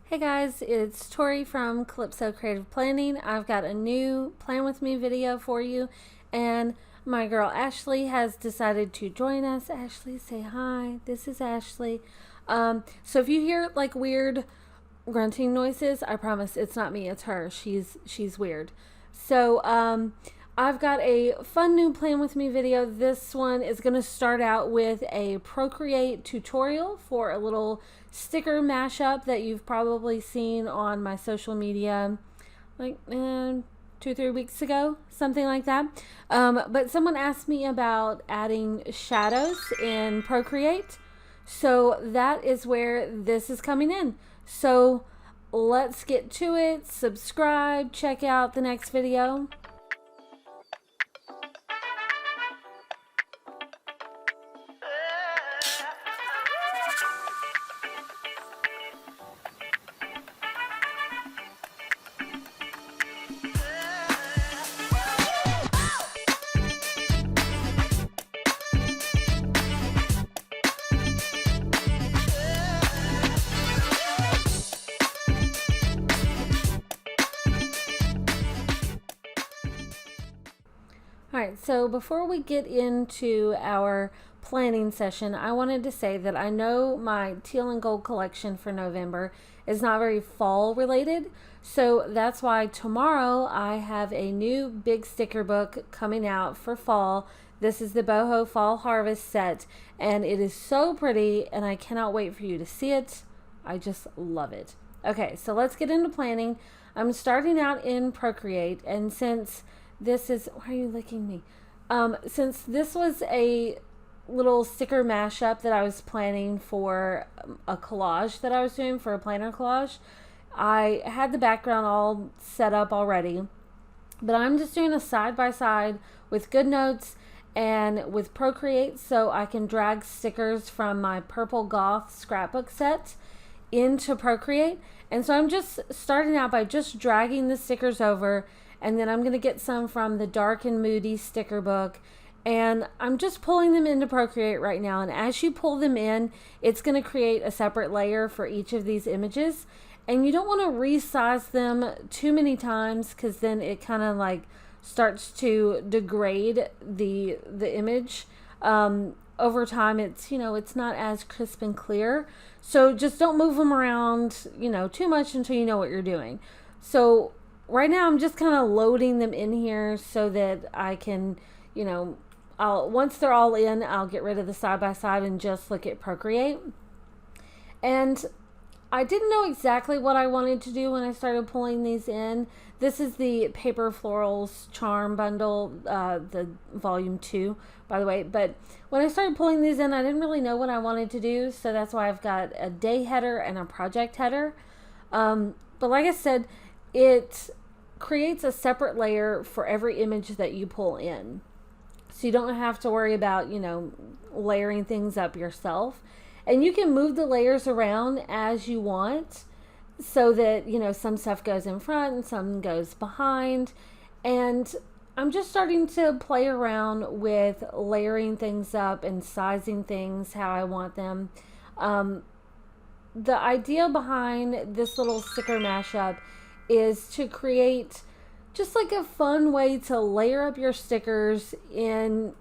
Hey guys, it's Tori from Calypso Creative Planning. I've got a new Plan With Me video for you, and my girl Ashley has decided to join us. Ashley, say hi. This is Ashley. So if you hear like weird grunting noises, I promise it's not me, it's her. She's weird. So I've got a fun new Plan With Me video. This one is going to start out with a Procreate tutorial for a little sticker mashup that you've probably seen on my social media like 2-3 weeks ago, something like that. But someone asked me about adding shadows in Procreate, so that is where this is coming in. So let's get to it. Subscribe, check out the next video. Alright, so before we get into our planning session, I wanted to say that I know my teal and gold collection for November is not very fall related, so that's why tomorrow I have a new big sticker book coming out for fall. This is the Boho Fall Harvest set, and it is so pretty, and I cannot wait for you to see it. I just love it. Okay, so let's get into planning. I'm starting out in Procreate, and since this is, why are you licking me? Since this was a little sticker mashup that I was planning for a collage that I was doing for a planner collage, I had the background all set up already, but I'm just doing a side-by-side with GoodNotes and with Procreate, so I can drag stickers from my Purple Goth scrapbook set into Procreate. And so I'm just starting out by just dragging the stickers over, and then I'm going to get some from the Dark and Moody sticker book, and I'm just pulling them into Procreate right now. And as you pull them in, it's going to create a separate layer for each of these images, and you don't want to resize them too many times, because then it kind of like starts to degrade the image. Over time, it's, you know, it's not as crisp and clear, so just don't move them around, you know, too much until you know what you're doing. So right now I'm just kind of loading them in here so that I can, you know, once they're all in, I'll get rid of the side-by-side and just look at Procreate. And I didn't know exactly what I wanted to do when I started pulling these in. This is the Paper Florals Charm Bundle, the volume 2, by the way. But when I started pulling these in, I didn't really know what I wanted to do, so that's why I've got a day header and a project header. But like I said, it creates a separate layer for every image that you pull in. So you don't have to worry about, you know, layering things up yourself. And you can move the layers around as you want so that, you know, some stuff goes in front and some goes behind. And I'm just starting to play around with layering things up and sizing things how I want them. The idea behind this little sticker mashup is to create just like a fun way to layer up your stickers in,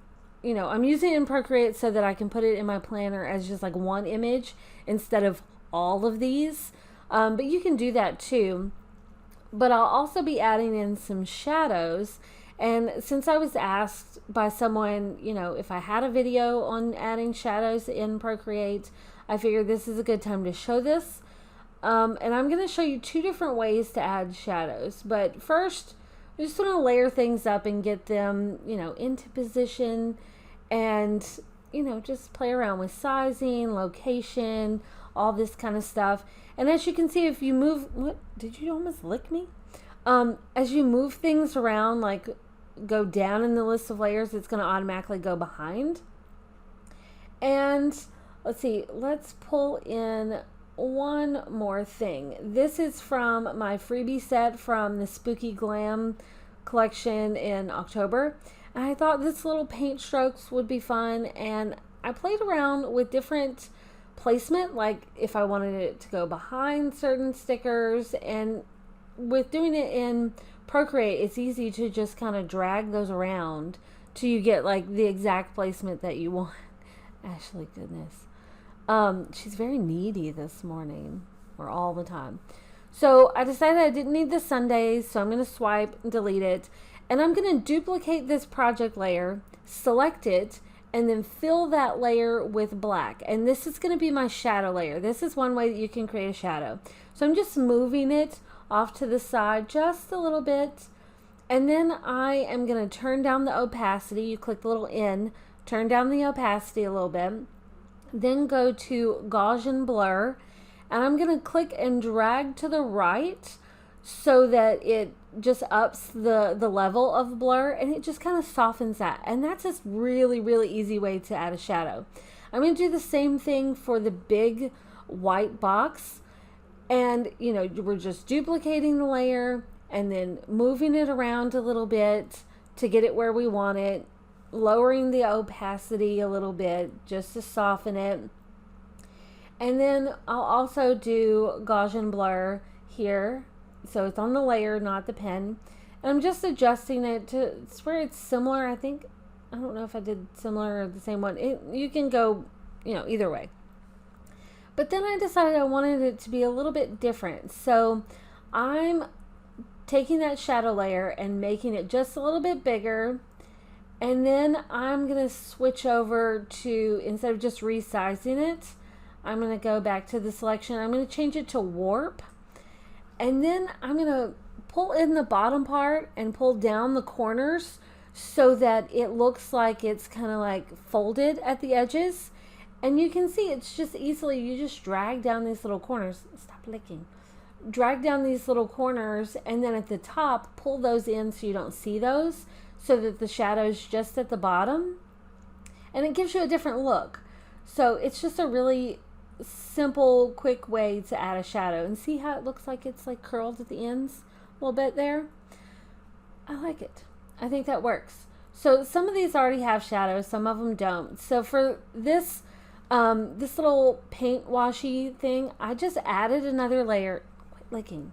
you know, I'm using it in Procreate so that I can put it in my planner as just like one image instead of all of these. But you can do that too. But I'll also be adding in some shadows. And since I was asked by someone, you know, if I had a video on adding shadows in Procreate, I figured this is a good time to show this. And I'm going to show you 2 different ways to add shadows. But first, I just want to layer things up and get them, you know, into position and, you know, just play around with sizing, location, all this kind of stuff. And as you can see, if you move, what, did you almost lick me? As you move things around, like go down in the list of layers, it's going to automatically go behind. And let's see, let's pull in one more thing. This is from my freebie set from the Spooky Glam collection in October. And I thought this little paint strokes would be fun, and I played around with different placement, like if I wanted it to go behind certain stickers. And with doing it in Procreate, it's easy to just kind of drag those around till you get like the exact placement that you want. Ashley, goodness. She's very needy this morning, or all the time. So I decided I didn't need the Sundays, so I'm going to swipe and delete it. And I'm going to duplicate this project layer, select it, and then fill that layer with black. And this is going to be my shadow layer. This is one way that you can create a shadow. So I'm just moving it off to the side just a little bit. And then I am going to turn down the opacity. You click the little N, turn down the opacity a little bit. Then go to Gaussian blur. And I'm going to click and drag to the right so that it just ups the level of blur, and it just kind of softens that. And that's a really, really easy way to add a shadow. I'm going to do the same thing for the big white box. And, you know, we're just duplicating the layer and then moving it around a little bit to get it where we want it, lowering the opacity a little bit just to soften it. And then I'll also do Gaussian blur here. So it's on the layer, not the pen. And I'm just adjusting it to where it's similar. I think, I don't know if I did similar or the same one. You can go, you know, either way. But then I decided I wanted it to be a little bit different. So I'm taking that shadow layer and making it just a little bit bigger. And then I'm going to switch over to, instead of just resizing it, I'm going to go back to the selection. I'm going to change it to warp. And then I'm going to pull in the bottom part and pull down the corners so that it looks like it's kind of like folded at the edges. And you can see it's just easily, you just drag down these little corners. Stop licking. Drag down these little corners, and then at the top, pull those in so you don't see those, so that the shadow's just at the bottom. And it gives you a different look. So it's just a really simple, quick way to add a shadow. And see how it looks like it's like curled at the ends a little bit there? I like it. I think that works. So some of these already have shadows, some of them don't. So for this this little paint washy thing, I just added another layer. Quit licking.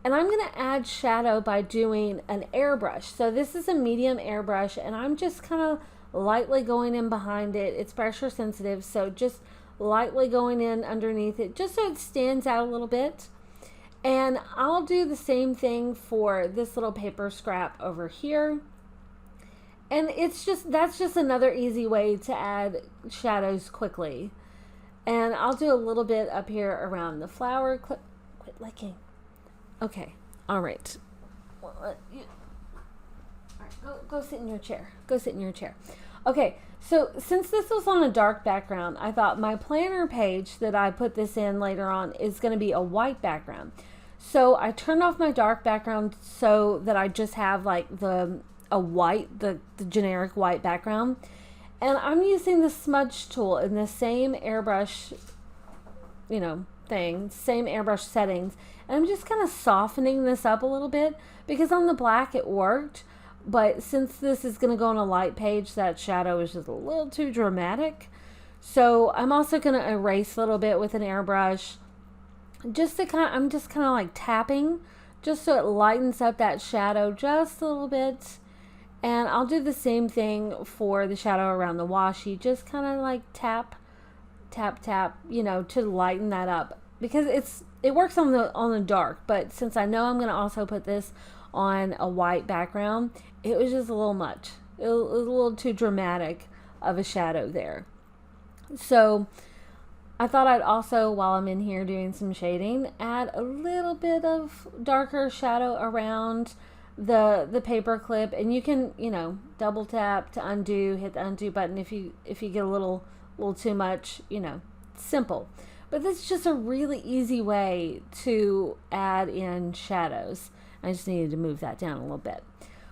And I'm going to add shadow by doing an airbrush. So this is a medium airbrush, and I'm just kind of lightly going in behind it. It's pressure sensitive, so just lightly going in underneath it just so it stands out a little bit. And I'll do the same thing for this little paper scrap over here. And that's just another easy way to add shadows quickly. And I'll do a little bit up here around the flower. Quit licking. Okay, all right. Well, go sit in your chair. Go sit in your chair. Okay, so since this was on a dark background, I thought my planner page that I put this in later on is going to be a white background. So I turned off my dark background so that I just have like the generic white background. And I'm using the smudge tool in the same airbrush, you know, thing, same airbrush settings. And I'm just kind of softening this up a little bit because on the black it worked. But since this is going to go on a light page, that shadow is just a little too dramatic. So I'm also going to erase a little bit with an airbrush. I'm just kind of like tapping just so it lightens up that shadow just a little bit. And I'll do the same thing for the shadow around the washi. Just kind of like tap, tap, tap, you know, to lighten that up. Because it works on the dark. But since I know I'm going to also put this on a white background, it was just a little much. It was a little too dramatic of a shadow there. So I thought I'd also, while I'm in here doing some shading, add a little bit of darker shadow around the paper clip. And you can, you know, double tap to undo, hit the undo button if you get a little too much, you know, simple. But this is just a really easy way to add in shadows. I just needed to move that down a little bit.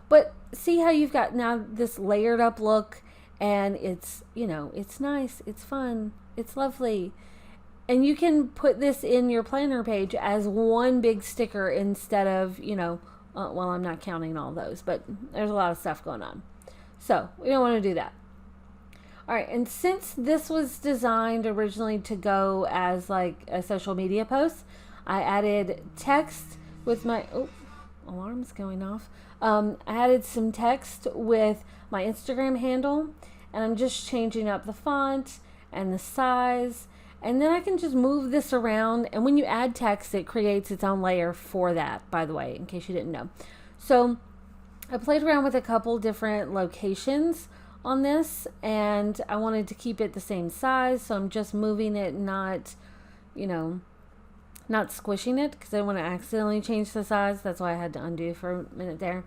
But see how you've got now this layered up look, and it's, you know, it's nice, it's fun, it's lovely. And you can put this in your planner page as one big sticker instead of, you know, well, I'm not counting all those, but there's a lot of stuff going on. So we don't want to do that. All right, and since this was designed originally to go as like a social media post, I added text with my, oh, alarm's going off. I added some text with my Instagram handle, and I'm just changing up the font and the size, and then I can just move this around. And when you add text, it creates its own layer for that, by the way, in case you didn't know. So I played around with a couple different locations on this, and I wanted to keep it the same size, so I'm just moving it, not, you know, not squishing it, because I don't want to accidentally change the size. That's why I had to undo for a minute there.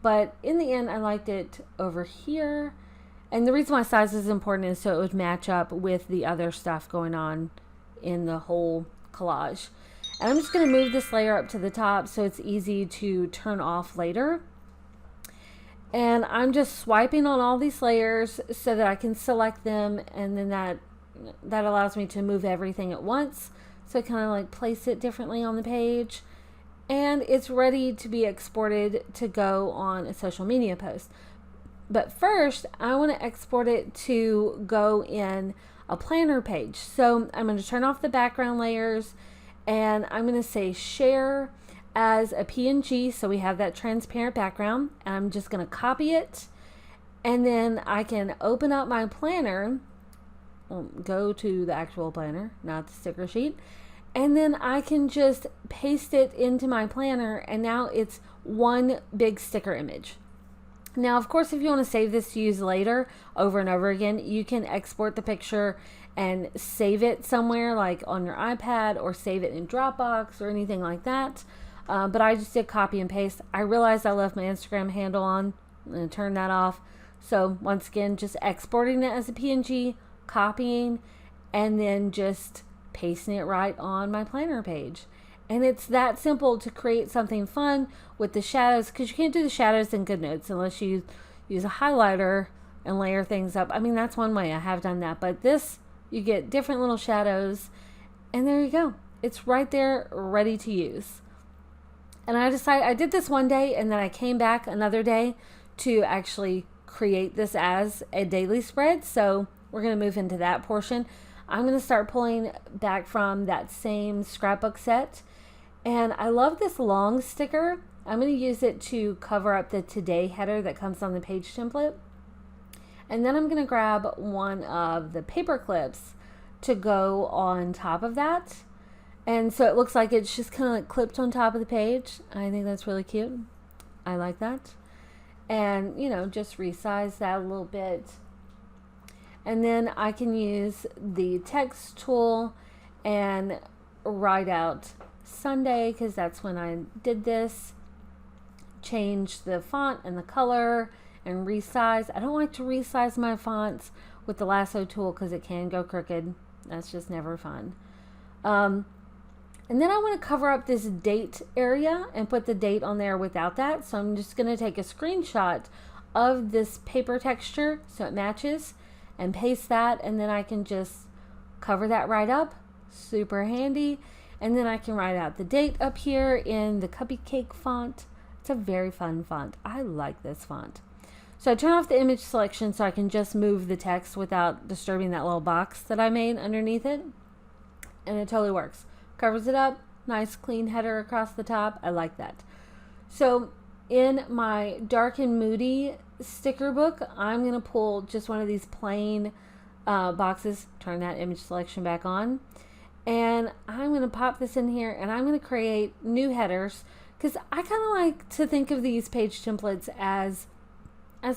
But in the end, I liked it over here. And the reason why size is important is so it would match up with the other stuff going on in the whole collage. And I'm just going to move this layer up to the top so it's easy to turn off later. And I'm just swiping on all these layers so that I can select them, and then that allows me to move everything at once. So I kind of like place it differently on the page, and it's ready to be exported to go on a social media post. But first, I want to export it to go in a planner page. So I'm going to turn off the background layers, and I'm going to say share as a PNG, so we have that transparent background. And I'm just going to copy it, and then I can open up my planner, go to the actual planner, not the sticker sheet, and then I can just paste it into my planner, and now it's one big sticker image. Now, of course, if you want to save this to use later over and over again, you can export the picture and save it somewhere like on your iPad, or save it in Dropbox or anything like that. But I just did copy and paste. I realized I left my Instagram handle on. I'm going to turn that off. So once again, just exporting it as a PNG, copying, and then just pasting it right on my planner page. And it's that simple to create something fun with the shadows, because you can't do the shadows in GoodNotes unless you use a highlighter and layer things up. I mean, that's one way. I have done that. But this, you get different little shadows, and there you go. It's right there, ready to use. And I did this one day, and then I came back another day to actually create this as a daily spread. So we're going to move into that portion. I'm going to start pulling back from that same scrapbook set. And I love this long sticker. I'm going to use it to cover up the today header that comes on the page template. And then I'm going to grab one of the paper clips to go on top of that. And so it looks like it's just kind of like clipped on top of the page. I think that's really cute. I like that. And, you know, just resize that a little bit. And then I can use the text tool and write out Sunday, because that's when I did this. Change the font and the color and resize. I don't like to resize my fonts with the lasso tool because it can go crooked. That's just never fun. And then I want to cover up this date area and put the date on there without that. So I'm just going to take a screenshot of this paper texture so it matches, and paste that, and then I can just cover that right up. Super handy. And then I can write out the date up here in the cupcake font. It's a very fun font. I like this font. So I turn off the image selection so I can just move the text without disturbing that little box that I made underneath it. And it totally works. Covers it up. Nice clean header across the top. I like that. So in my dark and moody sticker book, I'm going to pull just one of these plain boxes, turn that image selection back on, and I'm going to pop this in here, and I'm going to create new headers, because I kind of like to think of these page templates as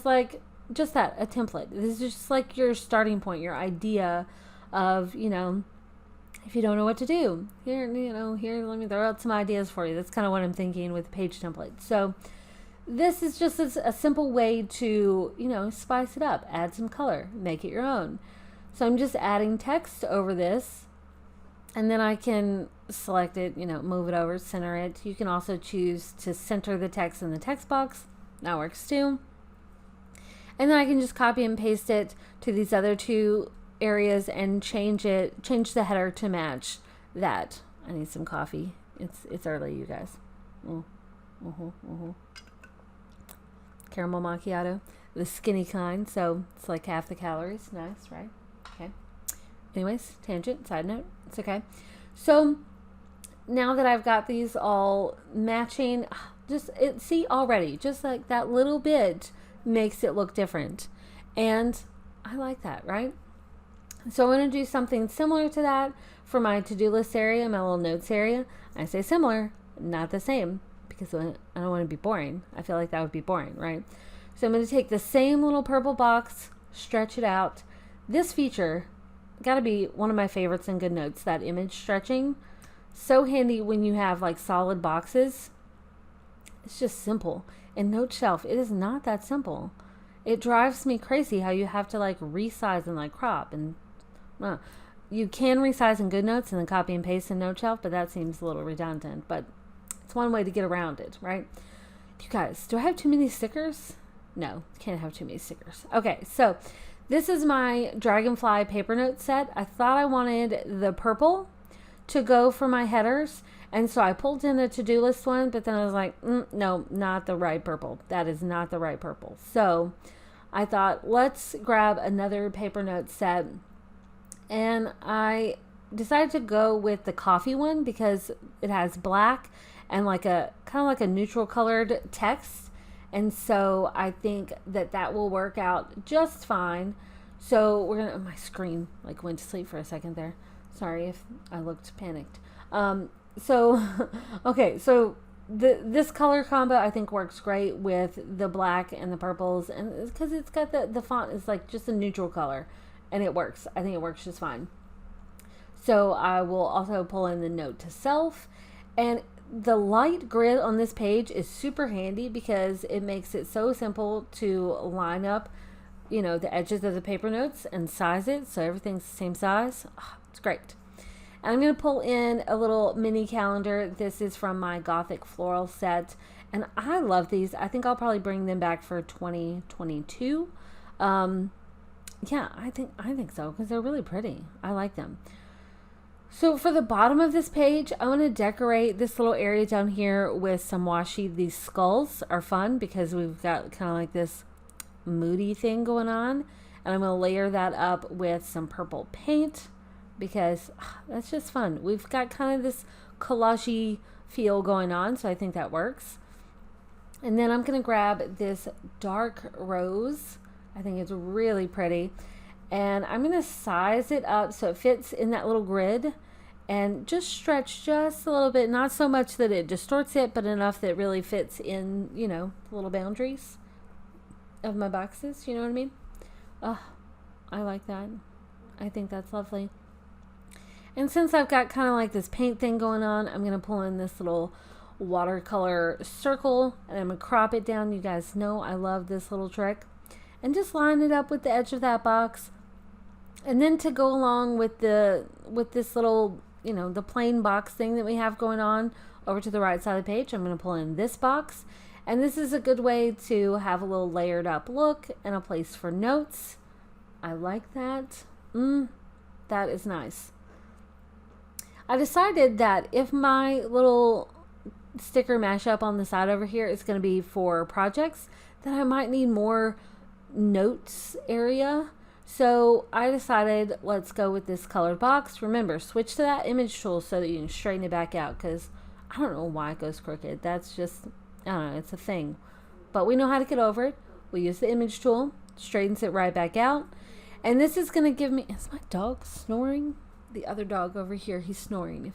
like just that, a template. This is just like your starting point, your idea of, you know, if you don't know what to do, here, let me throw out some ideas for you. That's kind of what I'm thinking with page templates. So this is just a simple way to, you know, spice it up, add some color, make it your own. So I'm just adding text over this, and then I can select it, you know, move it over, center it. You can also choose to center the text in the text box. That works too. And then I can just copy and paste it to these other two areas and change the header to match that. I need some coffee. It's early, you guys. Caramel macchiato. the skinny kind, so it's like half the calories. Nice, right? Okay. Anyways, tangent, side note, it's okay. So now that I've got these all matching, see already, just like that little bit makes it look different. And I like that, right? So I'm going to do something similar to that for my to-do list area, my little notes area. I say similar, not the same, because I don't want to be boring. I feel like that would be boring, right? So I'm going to take the same little purple box, stretch it out. This feature, got to be one of my favorites in GoodNotes, that image stretching. So handy when you have like solid boxes. It's just simple. In Note Shelf, it is not that simple. It drives me crazy how you have to like resize and like crop, and you can resize in GoodNotes and then copy and paste in Note Shelf, but that seems a little redundant. But it's one way to get around it, right? You guys, do I have too many stickers? No, can't have too many stickers. Okay, so this is my Dragonfly paper note set. I thought I wanted the purple to go for my headers, and so I pulled in a to-do list one, but then I was like, no, not the right purple. That is not the right purple. So I thought, let's grab another paper note set, and I decided to go with the coffee one because it has black and like a kind of like a neutral colored text, and so I think that that will work out just fine. So we're gonna, my screen like went to sleep for a second there. Sorry if I looked panicked. Okay, so this color combo I think works great with the black and the purples, and because it's got the font is like just a neutral color, and it works. I think it works just fine. So I will also pull in the note to self, and the light grid on this page is super handy because it makes it so simple to line up, you know, the edges of the paper notes and size it so everything's the same size. It's great. And I'm going to pull in a little mini calendar. This is from my Gothic floral set, and I love these. I think I'll probably bring them back for 2022. Yeah, I think so, because they're really pretty. I like them. So for the bottom of this page, I want to decorate this little area down here with some washi. These skulls are fun because we've got kind of like this moody thing going on, and I'm going to layer that up with some purple paint because that's just fun. We've got kind of this collage-y feel going on, so I think that works. And then I'm going to grab this dark rose. I think it's really pretty, and I'm going to size it up so it fits in that little grid and just stretch just a little bit, not so much that it distorts it, but enough that it really fits in, you know, the little boundaries of my boxes. You know what I mean? I like that. I think that's lovely. And since I've got kind of like this paint thing going on, I'm going to pull in this little watercolor circle, and I'm going to crop it down. You guys know I love this little trick. And just line it up with the edge of that box. And then to go along with this little, you know, the plain box thing that we have going on over to the right side of the page, I'm going to pull in this box. And this is a good way to have a little layered up look and a place for notes. I like that. That is nice. I decided that if my little sticker mashup on the side over here is going to be for projects, then I might need more notes area. So I decided let's go with this colored box. Remember, switch to that image tool so that you can straighten it back out, because I don't know why it goes crooked. That's just, I don't know, it's a thing. But we know how to get over it. We use the image tool, straightens it right back out. And this is going to give me, is my dog snoring? The other dog over here, he's snoring.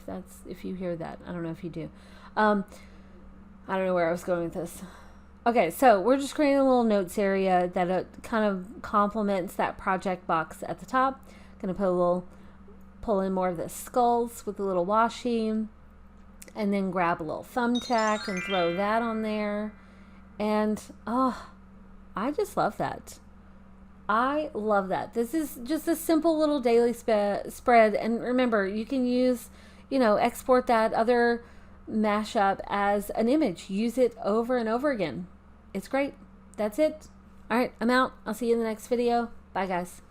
If you hear that, I don't know if you do. I don't know where I was going with this. Okay, so we're just creating a little notes area that kind of complements that project box at the top. Gonna pull in more of the skulls with a little washi, and then grab a little thumbtack and throw that on there. And I just love that. I love that. This is just a simple little daily spread. And remember, you can use, you know, export that other mashup as an image. Use it over and over again. It's great. That's it. All right, I'm out. I'll see you in the next video. Bye, guys.